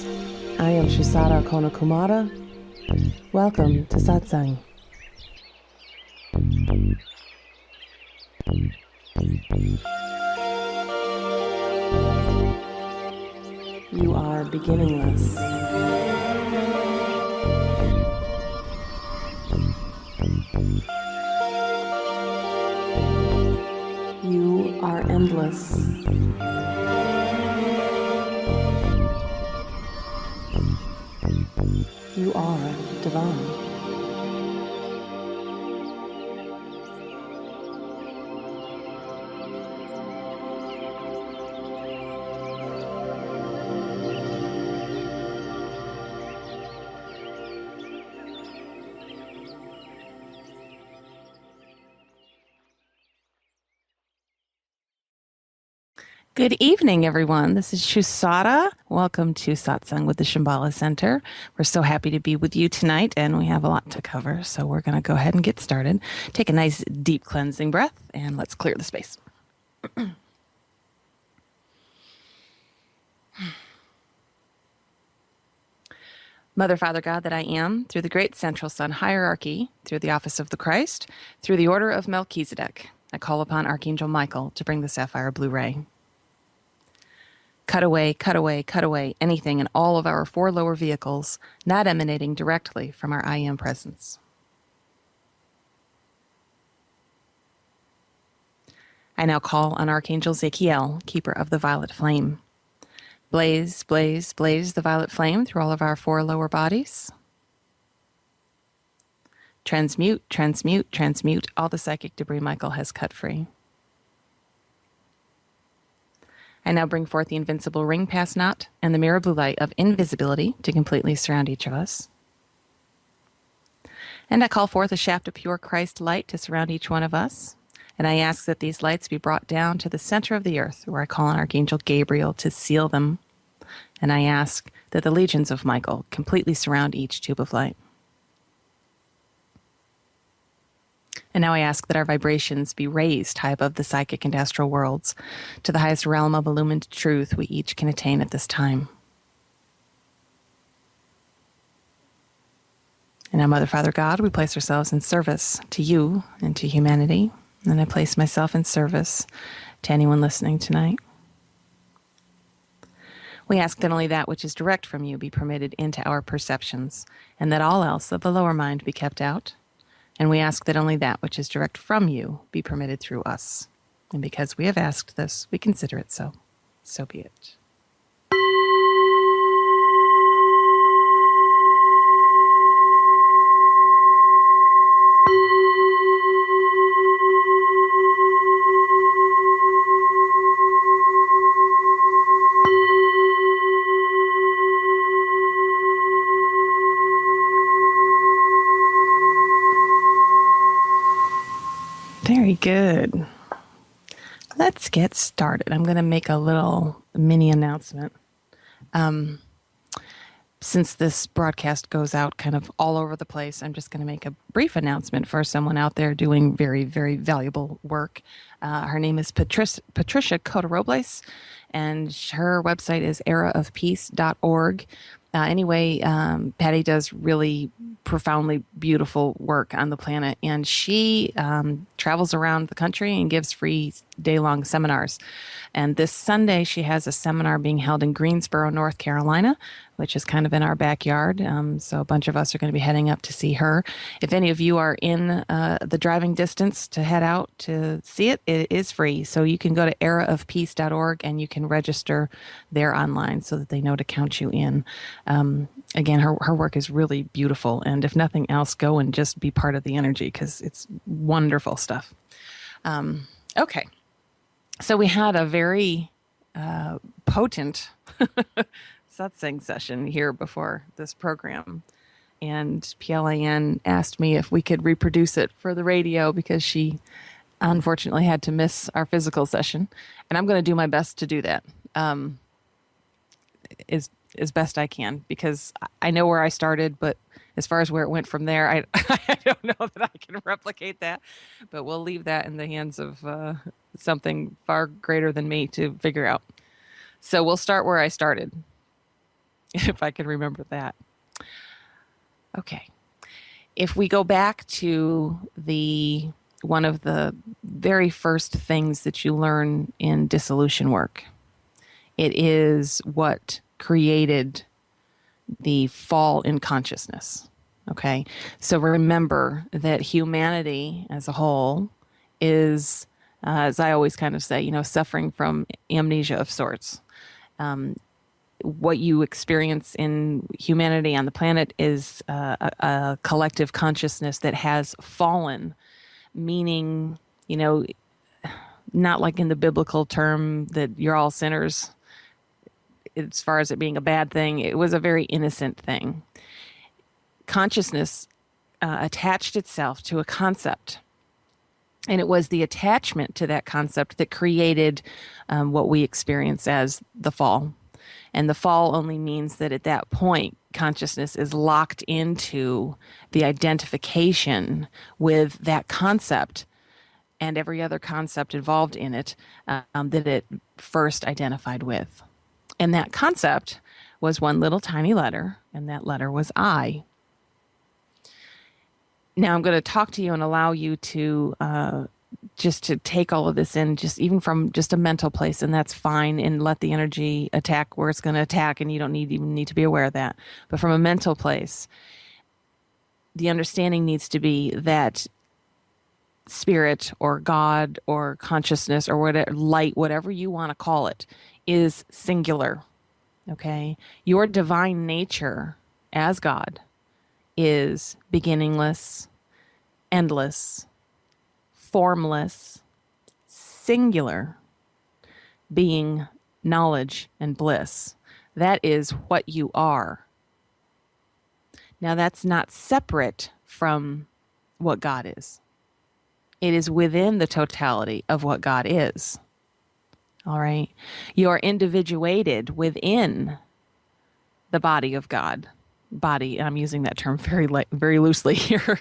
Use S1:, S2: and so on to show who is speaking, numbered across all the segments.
S1: I am Shusara Kumara. Welcome to Satsang. You are beginningless. You are endless. You are divine. Good evening, everyone. This is Shusara. Welcome to Satsang with the Shambhala Center. We're so happy to be with you tonight, and we have a lot to cover, so we're going to go ahead and get started. Take a nice, deep cleansing breath, and let's clear the space. Mother, Father, God that I am, through the great central sun hierarchy, through the office of the Christ, through the order of Melchizedek, I call upon Archangel Michael to bring the sapphire blue ray. Cut away, cut away, cut away anything in all of our four lower vehicles not emanating directly from our I Am presence. I now call on Archangel Zachiel, keeper of the violet flame. Blaze, blaze, blaze the violet flame through all of our four lower bodies. Transmute, transmute, transmute all the psychic debris Michael has cut free. I now bring forth the invincible ring pass knot and the mirror blue light of invisibility to completely surround each of us. And I call forth a shaft of pure Christ light to surround each one of us. And I ask that these lights be brought down to the center of the earth, where I call on Archangel Gabriel to seal them. And I ask that the legions of Michael completely surround each tube of light. And now I ask that our vibrations be raised high above the psychic and astral worlds to the highest realm of illumined truth we each can attain at this time. And now, Mother, Father, God, we place ourselves in service to you and to humanity. And I place myself in service to anyone listening tonight. We ask that only that which is direct from you be permitted into our perceptions, and that all else of the lower mind be kept out. And we ask that only that which is direct from you be permitted through us. And because we have asked this, we consider it so. So be it. Very good. Let's get started. I'm going to make a little mini announcement. Since this broadcast goes out kind of all over the place, I'm just going to make a brief announcement for someone out there doing very, very valuable work. Her name is Patricia Cota-Robles, and her website is eraofpeace.org. Anyway, Patty does really profoundly beautiful work on the planet, and she travels around the country and gives free day-long seminars. And this Sunday, she has a seminar being held in Greensboro, North Carolina, which is kind of in our backyard. So a bunch of us are going to be heading up to see her. If any of you are in the driving distance to head out to see it, it is free. So you can go to eraofpeace.org and you can register there online so that they know to count you in. Again, her work is really beautiful. And if nothing else, go and just be part of the energy because it's wonderful stuff. Okay. So we had a very potent satsang session here before this program. And PLAN asked me if we could reproduce it for the radio because she unfortunately had to miss our physical session. And I'm going to do my best to do that as best I can because I know where I started, but as far as where it went from there, I don't know that I can replicate that. But we'll leave that in the hands of something far greater than me to figure out. So we'll start where I started. if I can remember that. Okay. If we go back to the one of the very first things that you learn in dissolution work, it is what created the fall in consciousness. Okay. So remember that humanity as a whole is, as I always kind of say, suffering from amnesia of sorts. What you experience in humanity on the planet is a collective consciousness that has fallen, meaning, not like in the biblical term that you're all sinners, as far as it being a bad thing. It was a very innocent thing. Consciousness attached itself to a concept. And it was the attachment to that concept that created what we experience as the fall. And the fall only means that at that point, consciousness is locked into the identification with that concept and every other concept involved in it that it first identified with. And that concept was one little tiny letter, and that letter was I. Now I'm going to talk to you and allow you to just to take all of this in, just even from just a mental place, and that's fine, and let the energy attack where it's going to attack, and you don't even need to be aware of that. But from a mental place, the understanding needs to be that spirit or God or consciousness or whatever, light, whatever you want to call it, is singular. Okay? Your divine nature as God is beginningless, endless, formless, singular, being, knowledge, and bliss. That is what you are. Now, that's not separate from what God is. It is within the totality of what God is. All right? You are individuated within the body of God. Body, and I'm using that term very loosely here,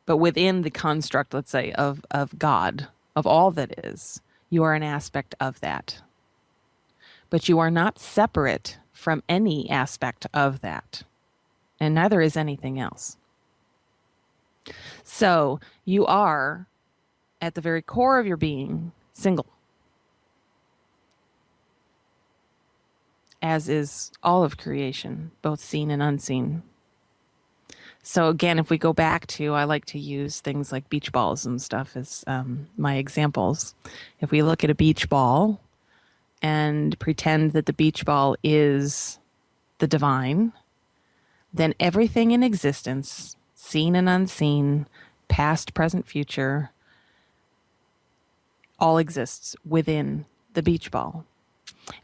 S1: but within the construct, let's say, of God, of all that is, you are an aspect of that. But you are not separate from any aspect of that, and neither is anything else. So you are, at the very core of your being, single, as is all of creation, both seen and unseen. So again, if we go back to, I like to use things like beach balls and stuff as my examples. If we look at a beach ball and pretend that the beach ball is the divine, then everything in existence, seen and unseen, past, present, future, all exists within the beach ball.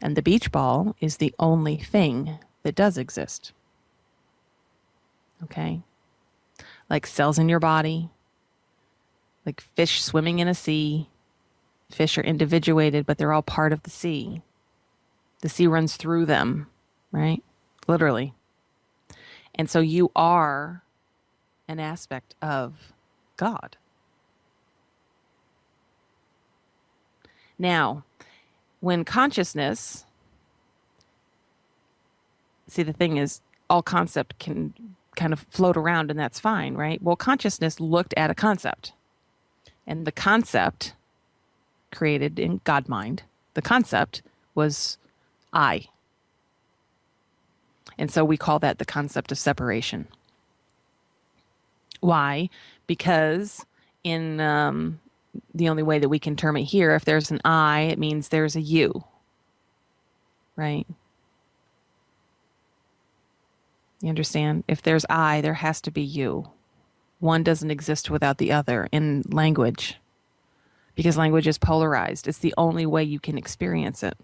S1: And the beach ball is the only thing that does exist. Okay? Like cells in your body, like fish swimming in a sea. Fish are individuated, but they're all part of the sea. The sea runs through them, right? Literally. And so you are an aspect of God. Now, when consciousness, see, the thing is, all concept can kind of float around, and that's fine, right? Well, consciousness looked at a concept, and the concept created in God mind, the concept was I. And so we call that the concept of separation. Why? Because in the only way that we can term it here, if there's an I, it means there's a you, right? You understand? If there's I, there has to be you. One doesn't exist without the other in language, because language is polarized. It's the only way you can experience it.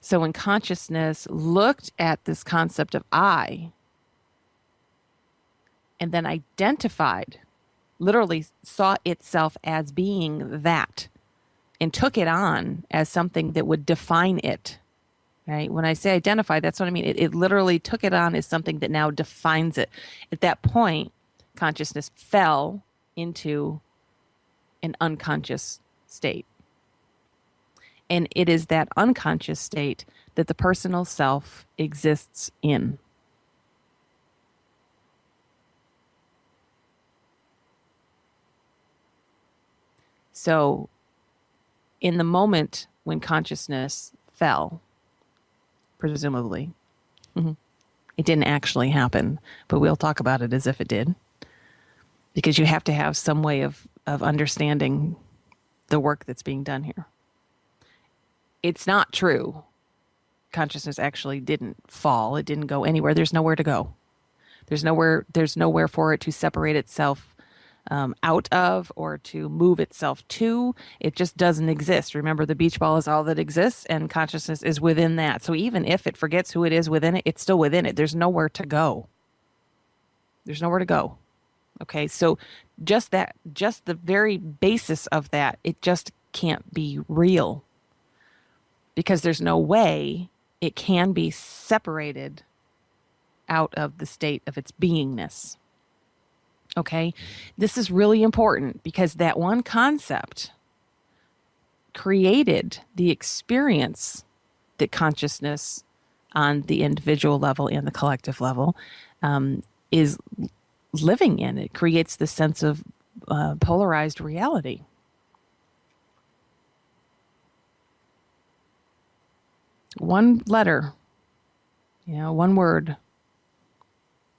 S1: So when consciousness looked at this concept of I and then identified, literally saw itself as being that and took it on as something that would define it, right? When I say identify, that's what I mean. It literally took it on as something that now defines it. At that point, consciousness fell into an unconscious state. And it is that unconscious state that the personal self exists in. So, in the moment when consciousness fell, presumably, it didn't actually happen, but we'll talk about it as if it did, because you have to have some way of understanding the work that's being done here. It's not true. Consciousness actually didn't fall. It didn't go anywhere. There's nowhere to go. There's nowhere for it to separate itself out of or to move itself to. It just doesn't exist. Remember, the beach ball is all that exists, and consciousness is within that. So even if it forgets who it is within it, it's still within it. There's nowhere to go. There's nowhere to go. Okay, so just the very basis of that, it just can't be real, because there's no way it can be separated out of the state of its beingness. Okay, this is really important because that one concept created the experience that consciousness on the individual level and the collective level is living in. It creates this sense of polarized reality. One letter, one word,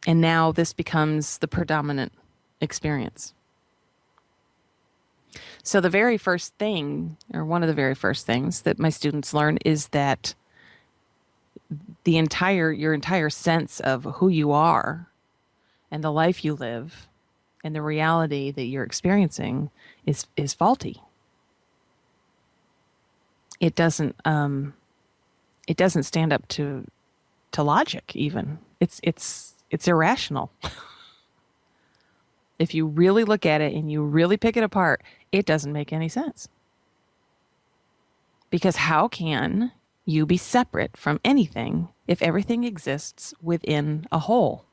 S1: and now this becomes the predominant experience. So the very first thing, or one of the very first things that my students learn, is that your entire sense of who you are and the life you live and the reality that you're experiencing is faulty. It doesn't stand up to logic even. It's irrational. If you really look at it and you really pick it apart, it doesn't make any sense. Because how can you be separate from anything if everything exists within a whole?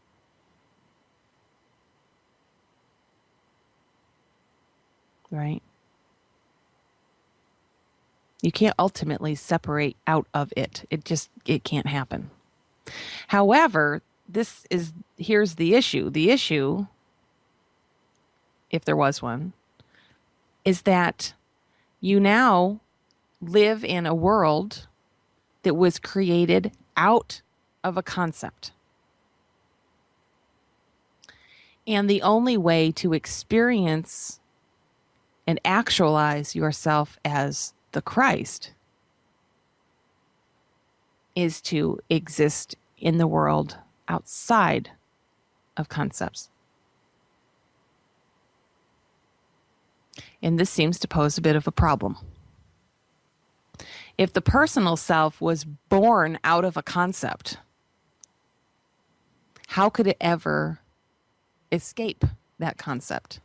S1: Right? You can't ultimately separate out of it. It can't happen. However, here's the issue. The issue, if there was one, is that you now live in a world that was created out of a concept. And the only way to experience and actualize yourself as the Christ is to exist in the world outside of concepts. And this seems to pose a bit of a problem. If the personal self was born out of a concept, how could it ever escape that concept?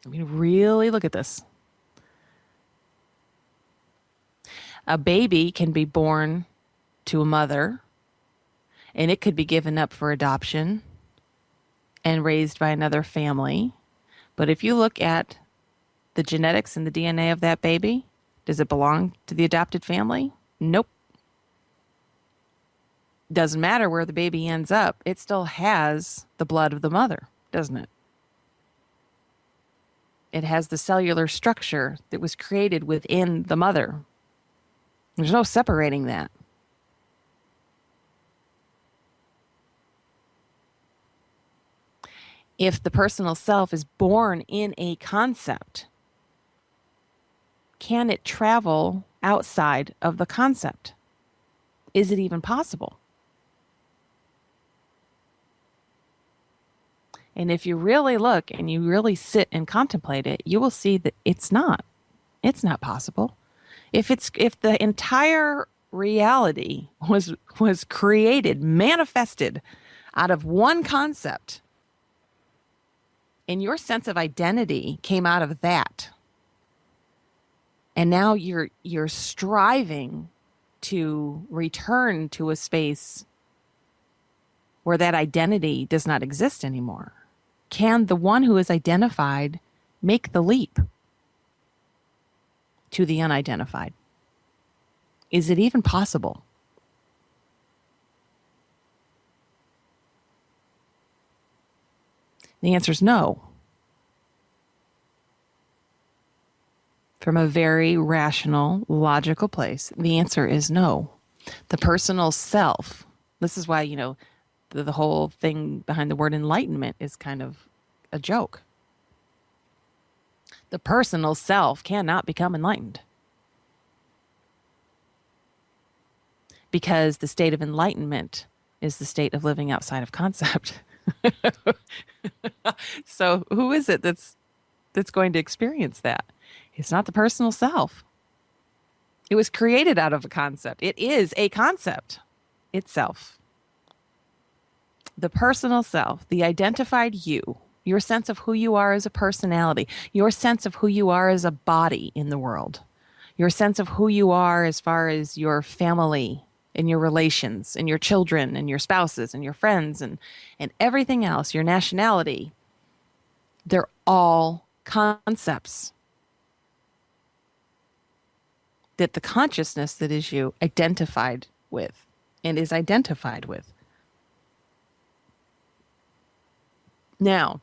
S1: I mean, really look at this. A baby can be born to a mother, and it could be given up for adoption and raised by another family. But if you look at the genetics and the DNA of that baby, does it belong to the adopted family? Nope. Doesn't matter where the baby ends up, it still has the blood of the mother, doesn't it? It has the cellular structure that was created within the mother. There's no separating that. If the personal self is born in a concept, can it travel outside of the concept? Is it even possible? And if you really look and you really sit and contemplate it, you will see that it's not possible. If the entire reality was created, manifested out of one concept, and your sense of identity came out of that, and now you're striving to return to a space where that identity does not exist anymore, can the one who is identified make the leap to the unidentified? Is it even possible? The answer is no. From a very rational, logical place, the answer is no. The personal self, this is why, the whole thing behind the word enlightenment is kind of a joke. The personal self cannot become enlightened, because the state of enlightenment is the state of living outside of concept. So who is it that's going to experience that? It's not the personal self. It was created out of a concept. It is a concept itself. The personal self, the identified you, your sense of who you are as a personality, your sense of who you are as a body in the world, your sense of who you are as far as your family and your relations and your children and your spouses and your friends and everything else, your nationality, they're all concepts that the consciousness that is you identified with and is identified with. Now,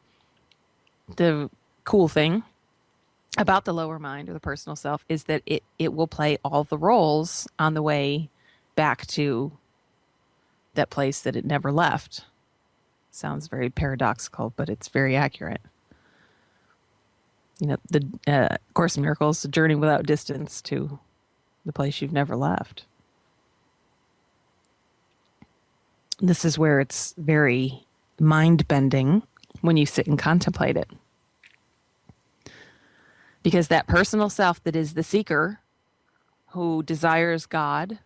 S1: the cool thing about the lower mind or the personal self is that it will play all the roles on the way back to that place that it never left. Sounds very paradoxical, but it's very accurate. The Course in Miracles, the journey without distance to the place you've never left. This is where it's very mind-bending when you sit and contemplate it. Because that personal self that is the seeker, who desires God,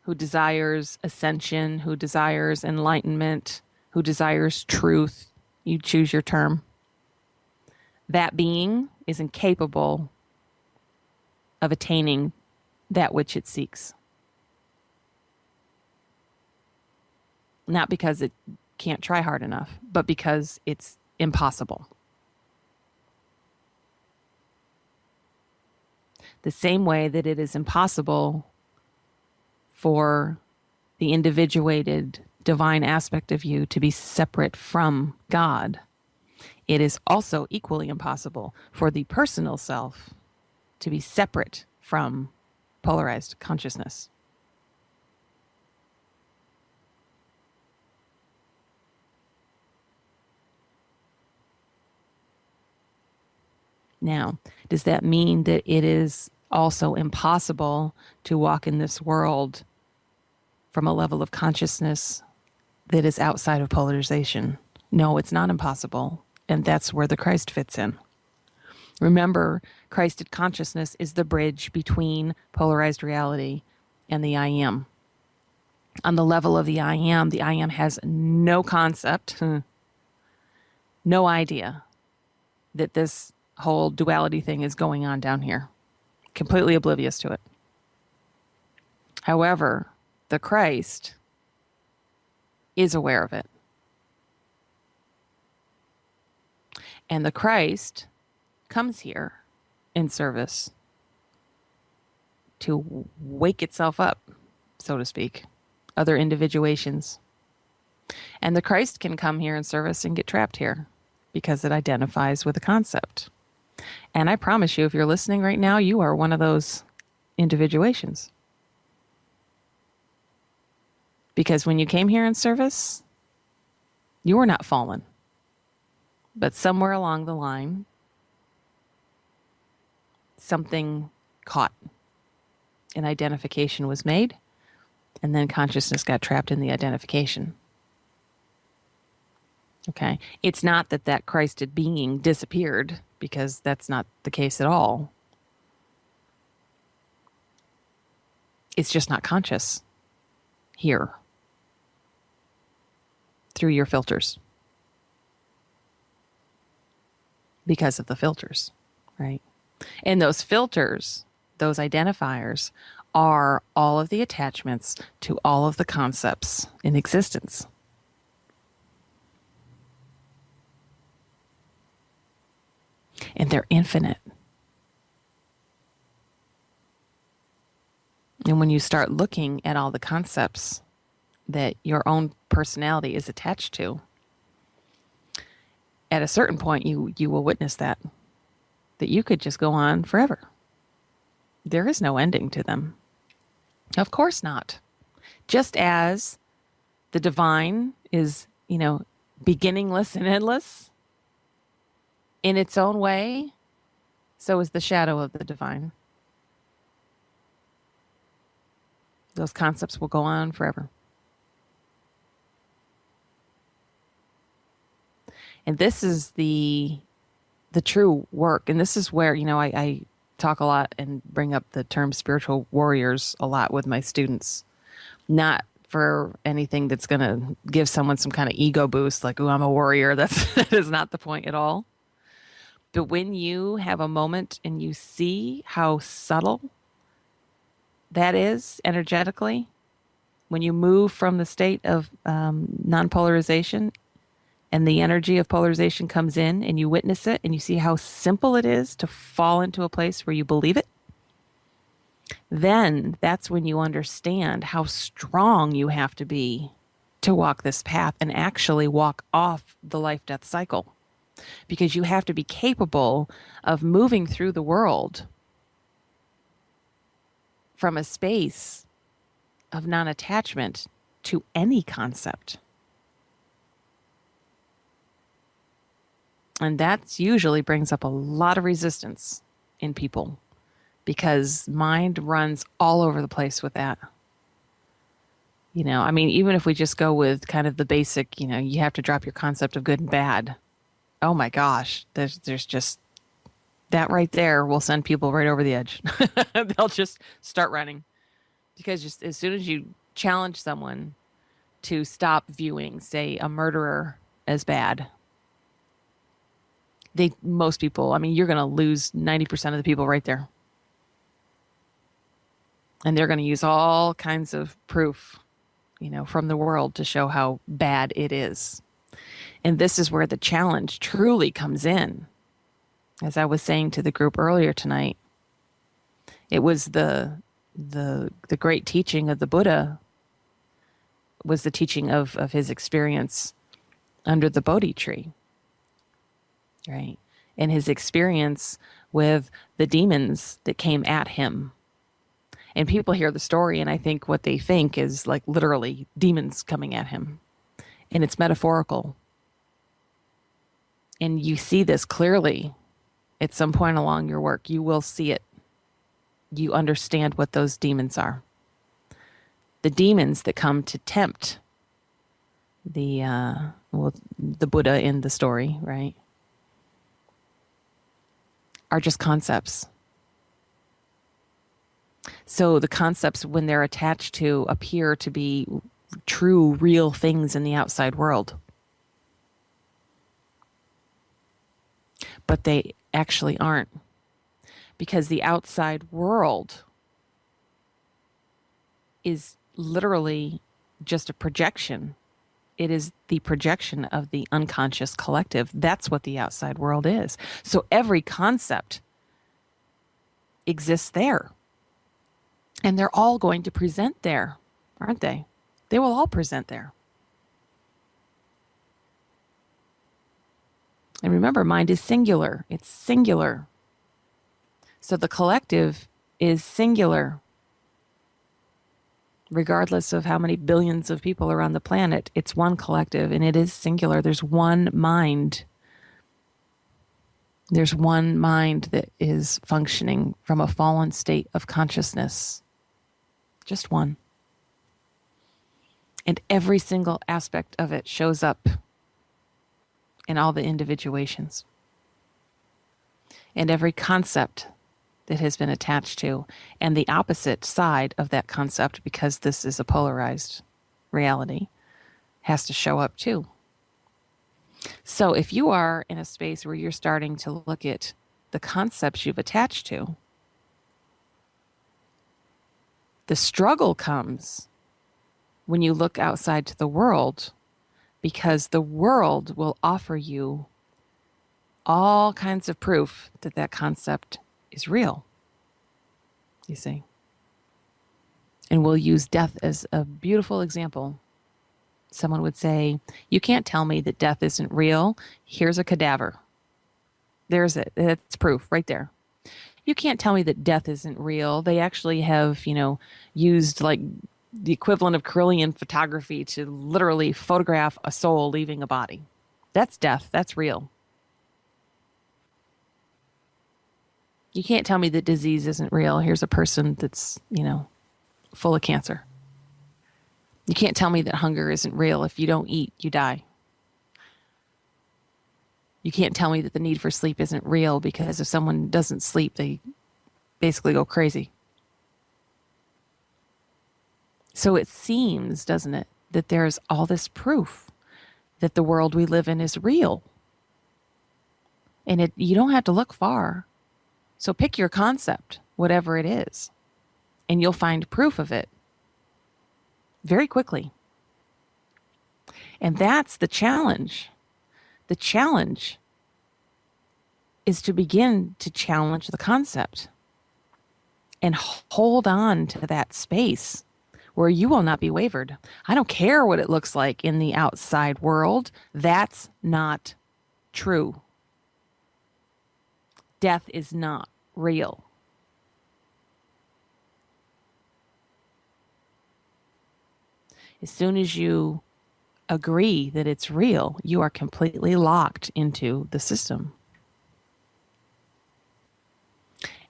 S1: who desires ascension, who desires enlightenment, who desires truth, you choose your term, that being is incapable of attaining that which it seeks. Not because it can't try hard enough, but because it's impossible. The same way that it is impossible for the individuated divine aspect of you to be separate from God, it is also equally impossible for the personal self to be separate from polarized consciousness. Now, does that mean that it is also impossible to walk in this world from a level of consciousness that is outside of polarization? No, it's not impossible. And that's where the Christ fits in. Remember, Christed consciousness is the bridge between polarized reality and the I am. On the level of the I am has no concept, no idea that this whole duality thing is going on down here. Completely oblivious to it. However, the Christ is aware of it. And the Christ comes here in service to wake itself up, so to speak, other individuations. And the Christ can come here in service and get trapped here because it identifies with a concept. And I promise you, if you're listening right now, you are one of those individuations. Because when you came here in service, you were not fallen. But somewhere along the line, something caught. An identification was made, and then consciousness got trapped in the identification. Okay? It's not that Christed being disappeared, because that's not the case at all. It's just not conscious here through your filters. Because of the filters, right? And those filters, those identifiers, are all of the attachments to all of the concepts in existence. and they're infinite. And when you start looking at all the concepts that your own personality is attached to, at a certain point you will witness that you could just go on forever. There is no ending to them. Of course not. Just as the divine is, beginningless and endless in its own way, so is the shadow of the divine. Those concepts will go on forever. And this is the true work. And this is where, I talk a lot and bring up the term spiritual warriors a lot with my students. Not for anything that's going to give someone some kind of ego boost, like, oh, I'm a warrior. That is not the point at all. But when you have a moment and you see how subtle that is energetically, when you move from the state of non-polarization and the energy of polarization comes in and you witness it and you see how simple it is to fall into a place where you believe it, then that's when you understand how strong you have to be to walk this path and actually walk off the life-death cycle. Because you have to be capable of moving through the world from a space of non-attachment to any concept. And that usually brings up a lot of resistance in people because mind runs all over the place with that. Even if we just go with kind of the basic, you have to drop your concept of good and bad. Oh my gosh, there's just that right there will send people right over the edge. They'll just start running because just as soon as you challenge someone to stop viewing, say, a murderer as bad, most people, you're going to lose 90% of the people right there. And they're going to use all kinds of proof, from the world to show how bad it is. And this is where the challenge truly comes in. As I was saying to the group earlier tonight, it was the great teaching of the Buddha was the teaching of his experience under the Bodhi tree, right? And his experience with the demons that came at him. And people hear the story and I think what they think is like literally demons coming at him. And it's metaphorical. And you see this clearly at some point along your work. You will see it. You understand what those demons are. The demons that come to tempt the Buddha in the story, right, are just concepts. So the concepts, when they're attached to, appear to be true, real things in the outside world. But they actually aren't. Because the outside world is literally just a projection. It is the projection of the unconscious collective. That's what the outside world is. So every concept exists there. And they're all going to present there, aren't they? They will all present there. And remember, mind is singular. It's singular. So the collective is singular. Regardless of how many billions of people are on the planet, it's one collective and it is singular. There's one mind. There's one mind that is functioning from a fallen state of consciousness. Just one. And every single aspect of it shows up in all the individuations. And every concept that has been attached to, and the opposite side of that concept, because this is a polarized reality, has to show up too. So if you are in a space where you're starting to look at the concepts you've attached to, the struggle comes when you look outside to the world, because the world will offer you all kinds of proof that that concept is real, you see. And we'll use death as a beautiful example. Someone would say, you can't tell me that death isn't real. Here's a cadaver. There's it. That's proof right there. You can't tell me that death isn't real. They actually have, used like the equivalent of Kirlian photography to literally photograph a soul leaving a body. That's death. That's real. You can't tell me that disease isn't real. Here's a person that's, full of cancer. You can't tell me that hunger isn't real. If you don't eat, you die. You can't tell me that the need for sleep isn't real, because if someone doesn't sleep, they basically go crazy. So it seems, doesn't it, that there's all this proof that the world we live in is real. And you don't have to look far. So pick your concept, whatever it is, and you'll find proof of it very quickly. And that's the challenge. The challenge is to begin to challenge the concept and hold on to that space where you will not be wavered. I don't care what it looks like in the outside world. That's not true. Death is not real. As soon as you agree that it's real, you are completely locked into the system.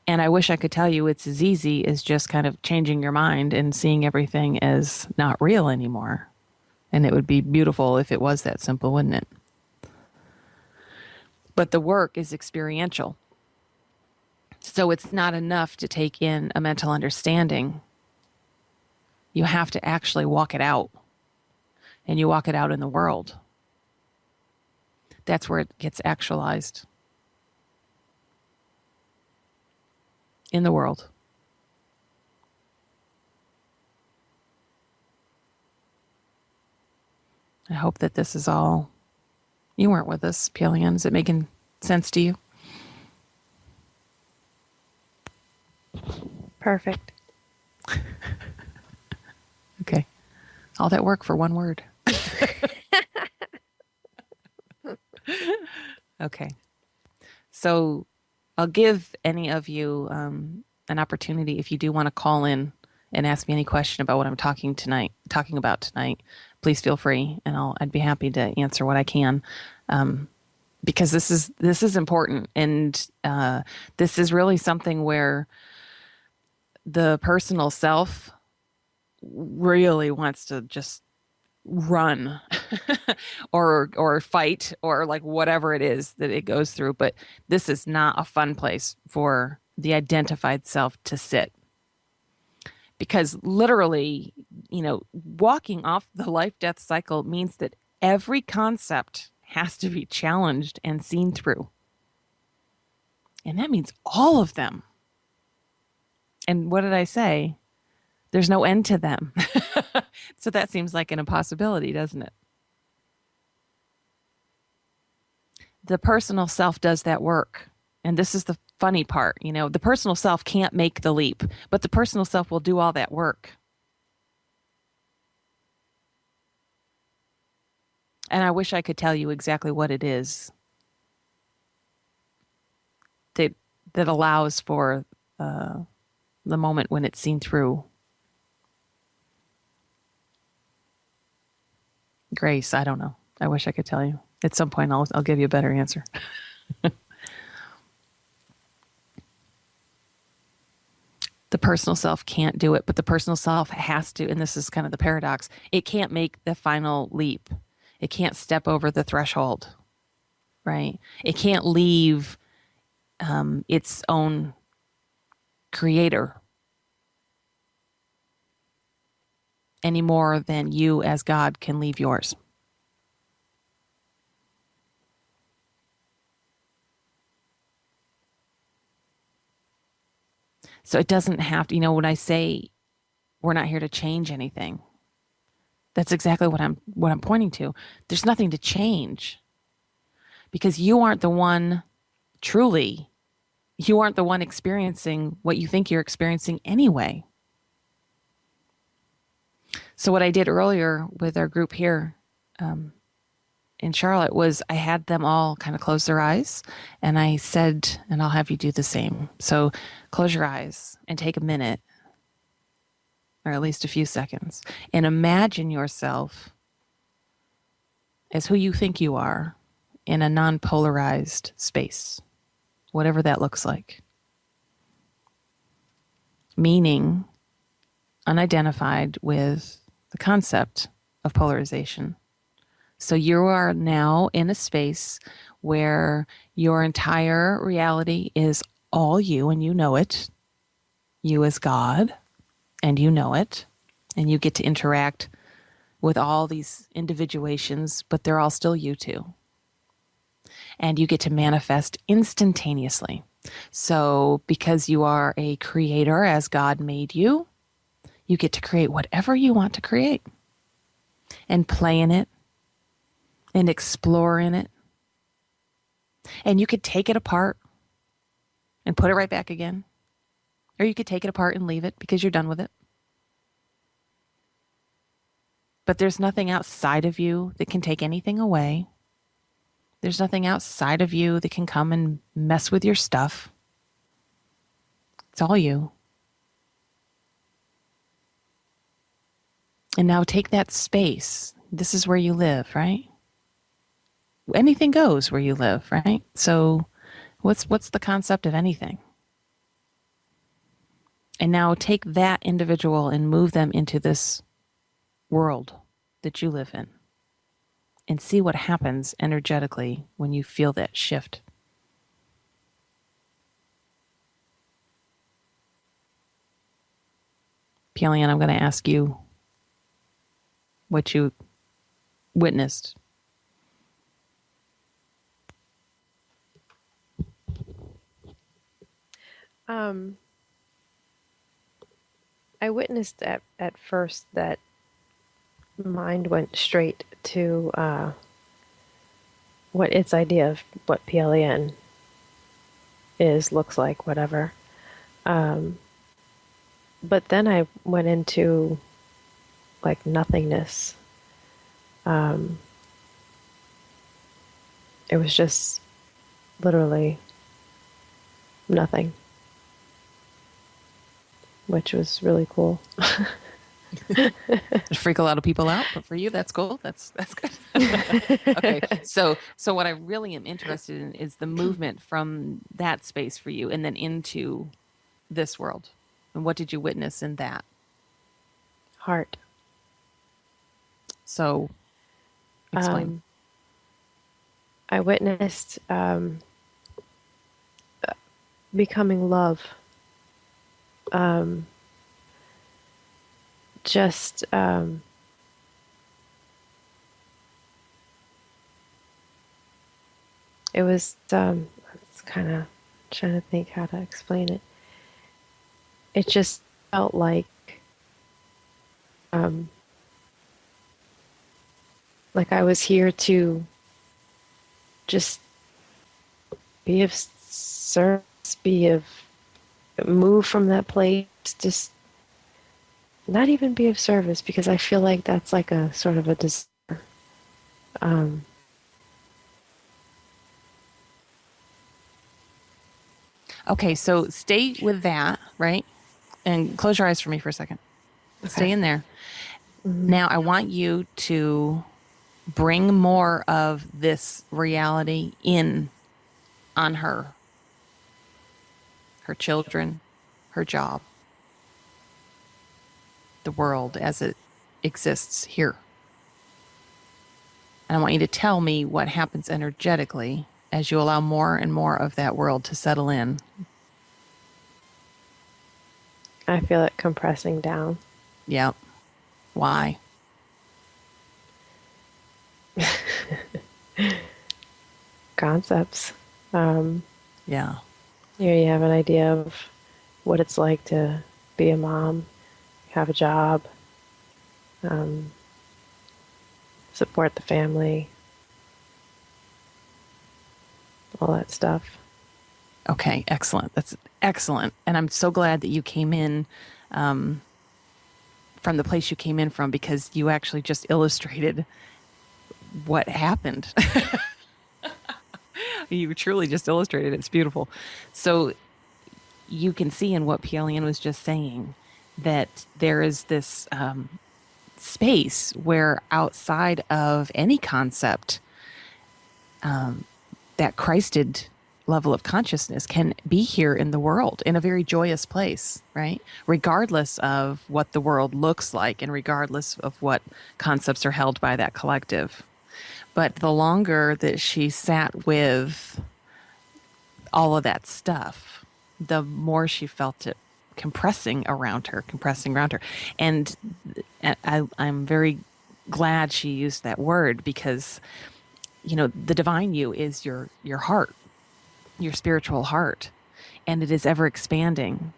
S1: And I wish I could tell you it's as easy as just kind of changing your mind and seeing everything as not real anymore. And it would be beautiful if it was that simple, wouldn't it? But the work is experiential. So it's not enough to take in a mental understanding. You have to actually walk it out. And you walk it out in the world. That's where it gets actualized. In the world. I hope that this is all. You weren't with us, Pelion. Is it making sense to you?
S2: Perfect.
S1: Okay. All that work for one word. Okay. So I'll give any of you an opportunity, if you do want to call in and ask me any question about what I'm talking about tonight. Please feel free, and I'd be happy to answer what I can, because this is important, and this is really something where the personal self really wants to just run or fight or like whatever it is that it goes through. But this is not a fun place for the identified self to sit, because literally, walking off the life-death cycle means that every concept has to be challenged and seen through. And that means all of them. And what did I say? There's no end to them. So that seems like an impossibility, doesn't it? The personal self does that work. And this is the funny part. The personal self can't make the leap, but the personal self will do all that work. And I wish I could tell you exactly what it is that allows for the moment when it's seen through. Grace, I don't know. I wish I could tell you. At some point, I'll give you a better answer. The personal self can't do it, but the personal self has to, and this is kind of the paradox, it can't make the final leap. It can't step over the threshold, right? It can't leave its own creator any more than you as God can leave yours. So it doesn't have to, when I say we're not here to change anything, that's exactly what I'm pointing to. There's nothing to change, because you aren't the one truly, you aren't the one experiencing what you think you're experiencing anyway. So what I did earlier with our group here in Charlotte was I had them all kind of close their eyes, and I said, and I'll have you do the same. So close your eyes and take a minute, or at least a few seconds, and imagine yourself as who you think you are in a non-polarized space, whatever that looks like. Meaning unidentified with the concept of polarization. So you are now in a space where your entire reality is all you, and you know it. You as God, and you know it. And you get to interact with all these individuations, but they're all still you too. And you get to manifest instantaneously. So because you are a creator as God made you, you get to create whatever you want to create and play in it and explore in it. And you could take it apart and put it right back again. Or you could take it apart and leave it because you're done with it. But there's nothing outside of you that can take anything away. There's nothing outside of you that can come and mess with your stuff. It's all you. And now take that space. This is where you live, right? Anything goes where you live, right? So what's the concept of anything? And now take that individual and move them into this world that you live in and see what happens energetically when you feel that shift. Pialian, I'm going to ask you what you witnessed.
S2: I witnessed at first that mind went straight to what its idea of what PLEN is, looks like, whatever. But then I went into like nothingness. It was just literally nothing, which was really cool.
S1: Freak a lot of people out, but for you, that's cool. That's good. Okay, so what I really am interested in is the movement from that space for you, and then into this world. And what did you witness in that?
S2: Heart.
S1: So, explain.
S2: I witnessed becoming love. Just it was it's kind of trying to think how to explain it. It just felt like I was here to just be of service, be of move from that place, just not even be of service, because I feel like that's like a sort of a desire.
S1: Okay, so stay with that, right? And close your eyes for me for a second.
S2: Okay.
S1: Stay in there. Now, I want you to bring more of this reality in on her children, her job, the world as it exists here. And I want you to tell me what happens energetically as you allow more and more of that world to settle in.
S2: I feel it compressing down.
S1: Yep. Why?
S2: Concepts.
S1: Yeah.
S2: You have an idea of what it's like to be a mom, have a job, support the family. all that stuff.
S1: Okay, excellent. That's excellent. And I'm so glad that you came in from the place you came in from, because you actually just illustrated what happened. You truly just illustrated it. It's beautiful. So you can see in what Pielian was just saying that there is this space where outside of any concept, that Christed level of consciousness can be here in the world in a very joyous place, right? Regardless of what the world looks like and regardless of what concepts are held by that collective. But the longer that she sat with all of that stuff, the more she felt it compressing around her, compressing around her. And I'm very glad she used that word, because the divine you is your heart, your spiritual heart, and it is ever expanding.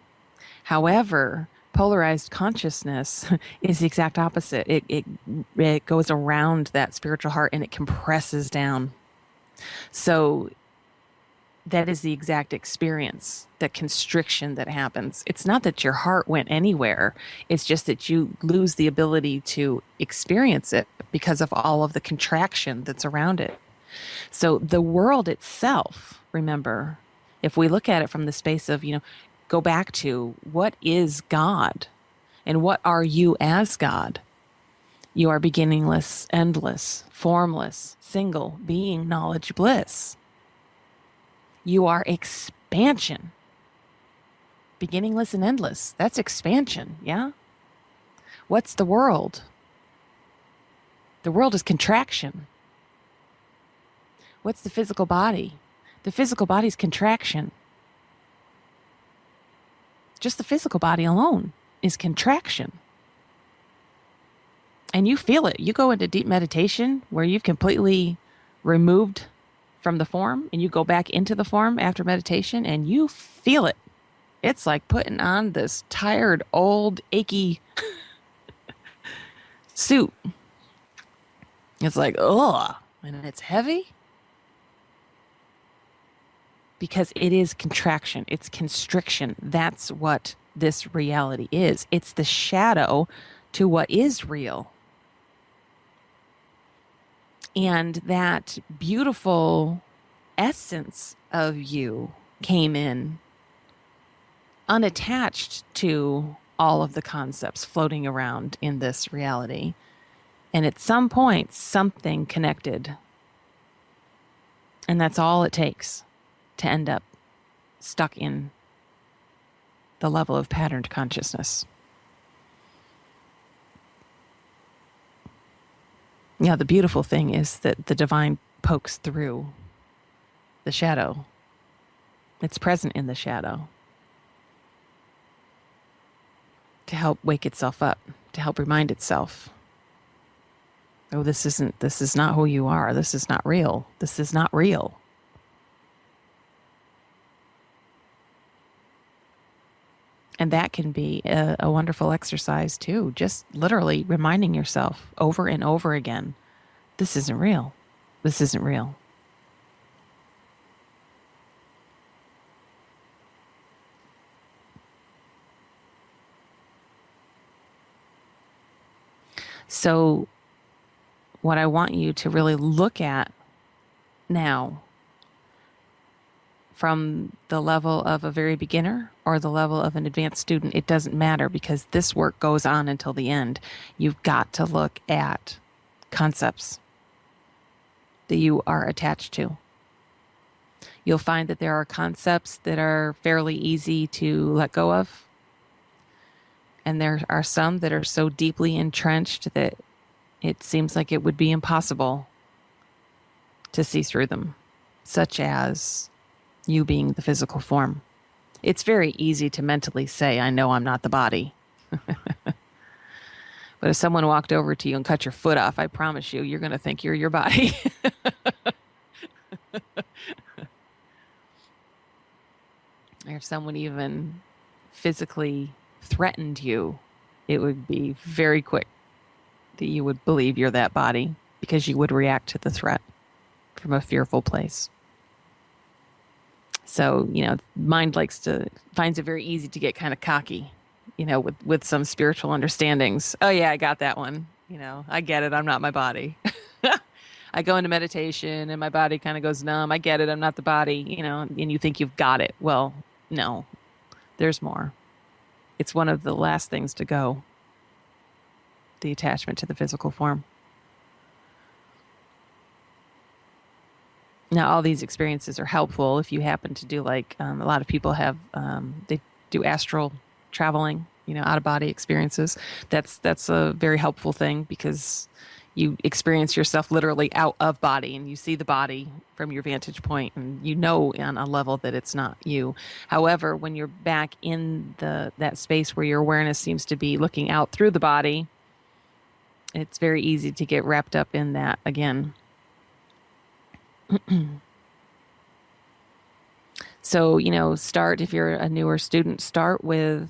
S1: However, polarized consciousness is the exact opposite. It goes around that spiritual heart and it compresses down. So that is the exact experience, the constriction that happens. It's not that your heart went anywhere. It's just that you lose the ability to experience it because of all of the contraction that's around it. So the world itself, remember, if we look at it from the space of, go back to what is God and what are you as God? You are beginningless, endless, formless, single, being, knowledge, bliss. You are expansion, beginningless and endless. That's expansion, yeah? What's the world? The world is contraction. What's the physical body? The physical body is contraction. Just the physical body alone is contraction. And you feel it. You go into deep meditation where you've completely removed from the form and you go back into the form after meditation and you feel it. It's like putting on this tired, old, achy suit. It's like, ugh, and it's heavy because it is contraction. It's constriction. That's what this reality is. It's the shadow to what is real. And that beautiful essence of you came in unattached to all of the concepts floating around in this reality. And at some point, something connected. And that's all it takes to end up stuck in the level of patterned consciousness. Yeah, the beautiful thing is that the divine pokes through the shadow. It's present in the shadow to help wake itself up, to help remind itself, oh, this is not who you are. This is not real. This is not real. And that can be a wonderful exercise too. Just literally reminding yourself over and over again, this isn't real. This isn't real. So what I want you to really look at now, from the level of a very beginner or the level of an advanced student, it doesn't matter, because this work goes on until the end. You've got to look at concepts that you are attached to. You'll find that there are concepts that are fairly easy to let go of. And there are some that are so deeply entrenched that it seems like it would be impossible to see through them, such as you being the physical form. It's very easy to mentally say, I know I'm not the body. But if someone walked over to you and cut your foot off, I promise you, you're going to think you're your body. Or if someone even physically threatened you, it would be very quick that you would believe you're that body, because you would react to the threat from a fearful place. So, mind finds it very easy to get kind of cocky, with some spiritual understandings. Oh, yeah, I got that one. I get it. I'm not my body. I go into meditation and my body kind of goes numb. I get it. I'm not the body, and you think you've got it. Well, no, there's more. It's one of the last things to go, the attachment to the physical form. Now, all these experiences are helpful if you happen to do a lot of people have, they do astral traveling, out of body experiences. That's a very helpful thing because you experience yourself literally out of body and you see the body from your vantage point and on a level that it's not you. However, when you're back in that space where your awareness seems to be looking out through the body, it's very easy to get wrapped up in that again. So, if you're a newer student, start with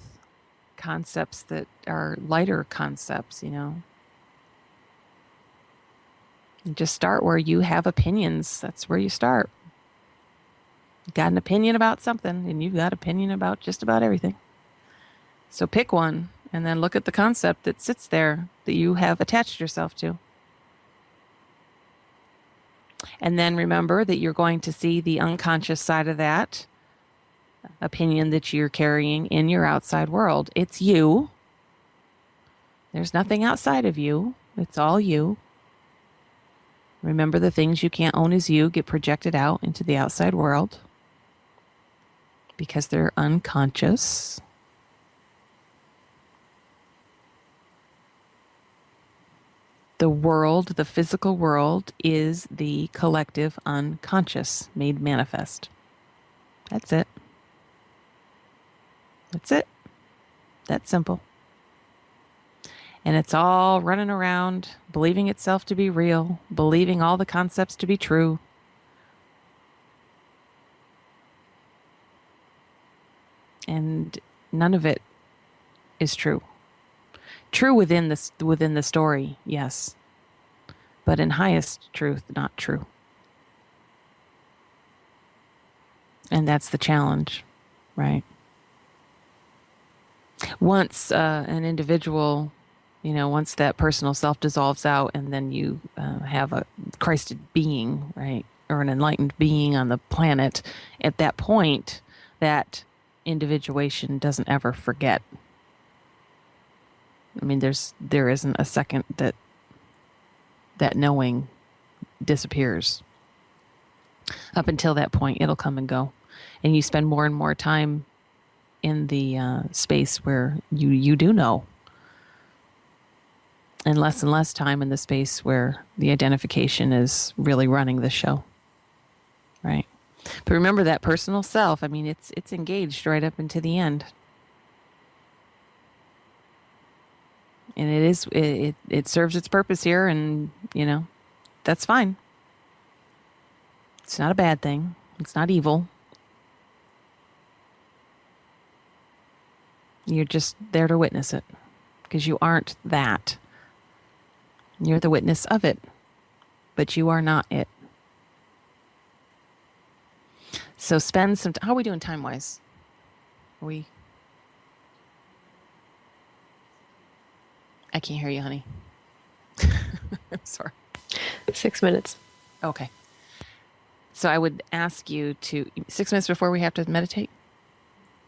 S1: concepts that are lighter concepts, And just start where you have opinions. That's where you start. You got an opinion about something, and you've got opinion about just about everything. So pick one, and then look at the concept that sits there that you have attached yourself to. And then remember that you're going to see the unconscious side of that opinion that you're carrying in your outside world. It's you. There's nothing outside of you. It's all you. Remember, the things you can't own as you get projected out into the outside world because they're unconscious. The world, the physical world, is the collective unconscious made manifest. That's it. That's it. That's simple. And it's all running around, believing itself to be real, believing all the concepts to be true. And none of it is true. True within the story, yes. But in highest truth, not true. And that's the challenge, right? Once an individual, once that personal self dissolves out and then you have a Christed being, right? Or an enlightened being on the planet, at that point, that individuation doesn't ever forget. I mean, there isn't a second that knowing disappears. Up until that point, it'll come and go. And you spend more and more time in the space where you do know. And less time in the space where the identification is really running the show. Right? But remember that personal self, I mean, it's engaged right up into the end. And it serves its purpose here, and that's fine. It's not a bad thing. It's not evil. You're just there to witness it because you aren't that. You're the witness of it, but you are not it. So spend some how are we doing time-wise? I can't hear you, honey. I'm sorry.
S2: 6 minutes.
S1: Okay. So I would ask you to 6 minutes before we have to meditate?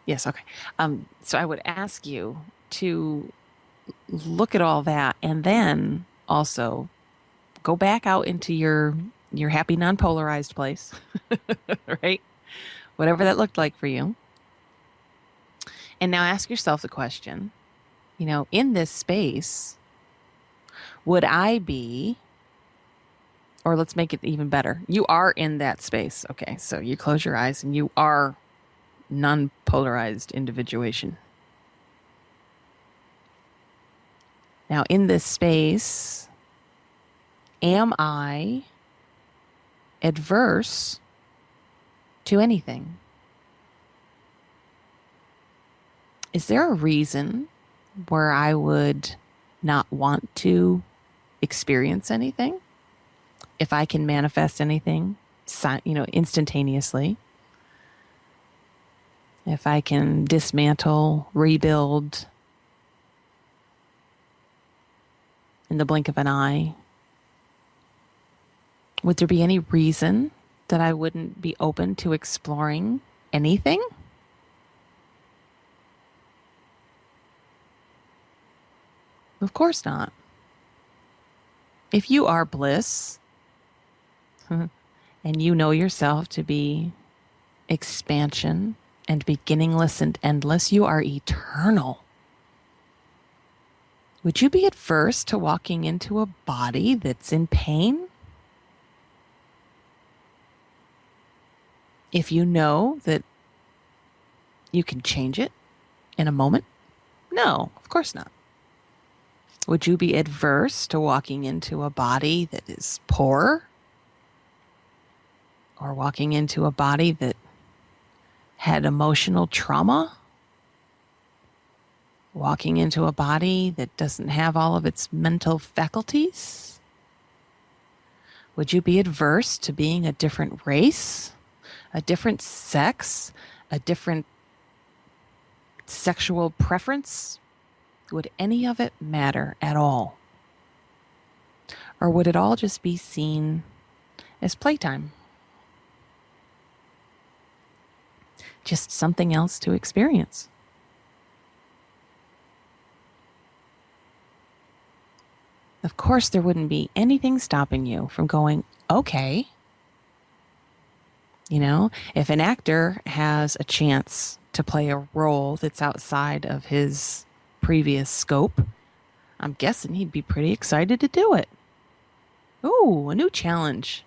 S1: Yes, okay. So I would ask you to look at all that and then also go back out into your happy non-polarized place, right? Whatever that looked like for you. And now ask yourself the question, in this space, would I be, or let's make it even better. You are in that space. Okay, so you close your eyes and you are non-polarized individuation. Now, in this space, am I adverse to anything? Is there a reason where I would not want to experience anything? If I can manifest anything, instantaneously. if I can dismantle, rebuild in the blink of an eye, would there be any reason that I wouldn't be open to exploring anything? Of course not. If you are bliss and you know yourself to be expansion and beginningless and endless, you are eternal. Would you be adverse to walking into a body that's in pain? If you know that you can change it in a moment? No, of course not. Would you be adverse to walking into a body that is poor? Or walking into a body that had emotional trauma? Walking into a body that doesn't have all of its mental faculties? Would you be adverse to being a different race, a different sex, a different sexual preference? Would any of it matter at all? Or would it all just be seen as playtime? Just something else to experience? Of course, there wouldn't be anything stopping you from going, okay. You know, if an actor has a chance to play a role that's outside of his previous scope, I'm guessing he'd be pretty excited to do it. Ooh, a new challenge.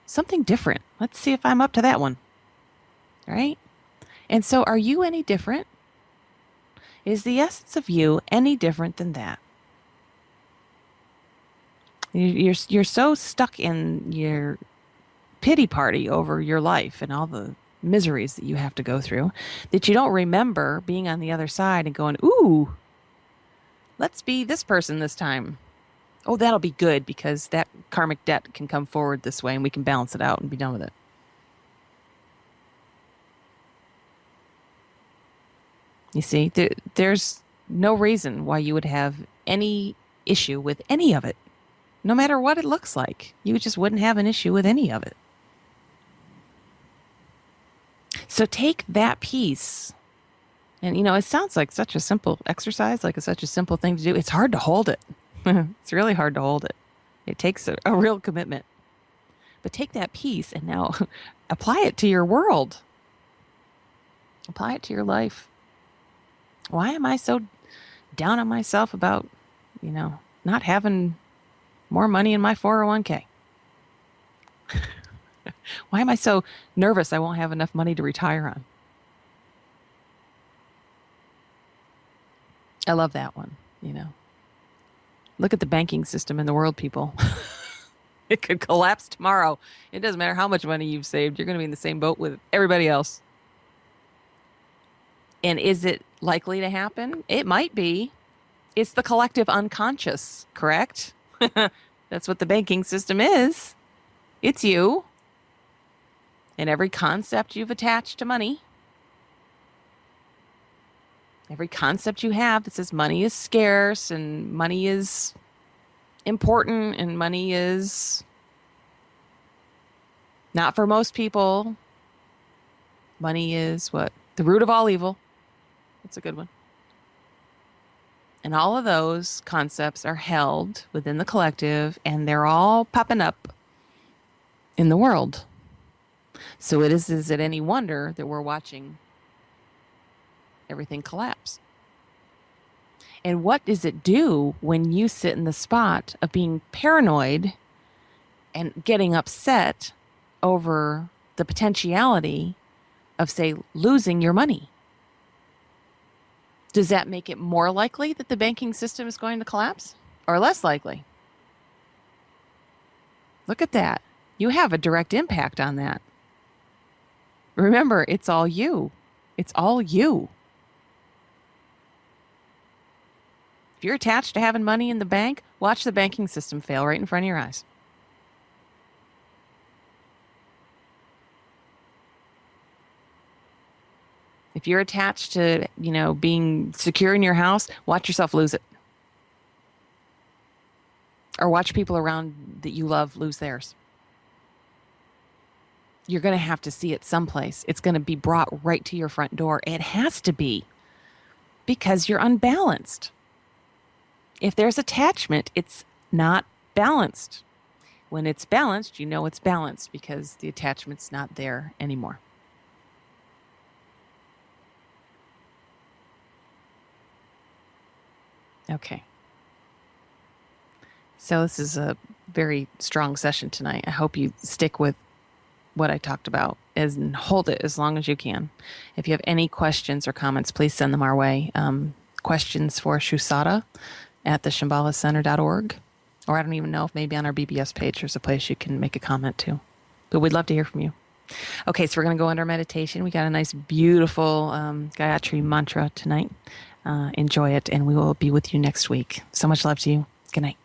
S1: Something different. Let's see if I'm up to that one. Right? And so, are you any different? Is the essence of you any different than that? You're so stuck in your pity party over your life and all the miseries that you have to go through that you don't remember being on the other side and going, ooh, let's be this person this time. Oh, that'll be good because that karmic debt can come forward this way and we can balance it out and be done with it. You see, there's no reason why you would have any issue with any of it. No matter what it looks like, you just wouldn't have an issue with any of it. So take that piece. And, you know, it sounds like such a simple exercise, like it's such a simple thing to do. It's hard to hold it. It's really hard to hold it. It takes a real commitment. But take that piece and now apply it to your world. Apply it to your life. Why am I so down on myself about, you know, not having more money in my 401k? Why am I so nervous I won't have enough money to retire on? I love that one, you know. Look at the banking system in the world, people. It could collapse tomorrow. It doesn't matter how much money you've saved. You're going to be in the same boat with everybody else. And is it likely to happen? It might be. It's the collective unconscious, correct? That's what the banking system is. It's you. And every concept you've attached to money, every concept you have that says money is scarce and money is important and money is not for most people. Money is what? The root of all evil. That's a good one. And all of those concepts are held within the collective and they're all popping up in the world. So is it any wonder that we're watching everything collapse? And what does it do when you sit in the spot of being paranoid and getting upset over the potentiality of, say, losing your money? Does that make it more likely that the banking system is going to collapse or less likely? Look at that. You have a direct impact on that. Remember, it's all you. It's all you. If you're attached to having money in the bank, watch the banking system fail right in front of your eyes. If you're attached to, being secure in your house, watch yourself lose it. Or watch people around that you love lose theirs. You're going to have to see it someplace. It's going to be brought right to your front door. It has to be because you're unbalanced. If there's attachment, it's not balanced. When it's balanced, you know it's balanced because the attachment's not there anymore. Okay. So this is a very strong session tonight. I hope you stick with what I talked about and hold it as long as you can. If you have any questions or comments, please send them our way. Questions for Shusara at the shambhalacenter.org. Or I don't even know if maybe on our BBS page there's a place you can make a comment to. But we'd love to hear from you. Okay, so we're going to go under meditation. We got a nice, beautiful Gayatri mantra tonight. Enjoy it, and we will be with you next week. So much love to you. Good night.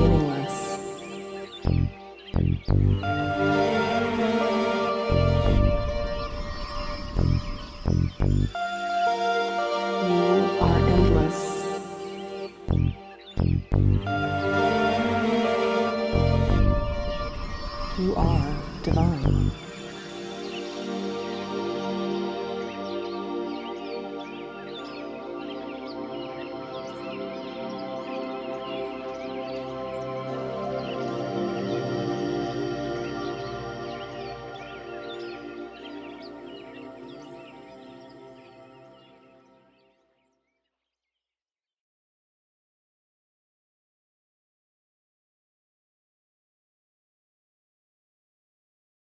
S1: beginningless. You are endless. You are divine.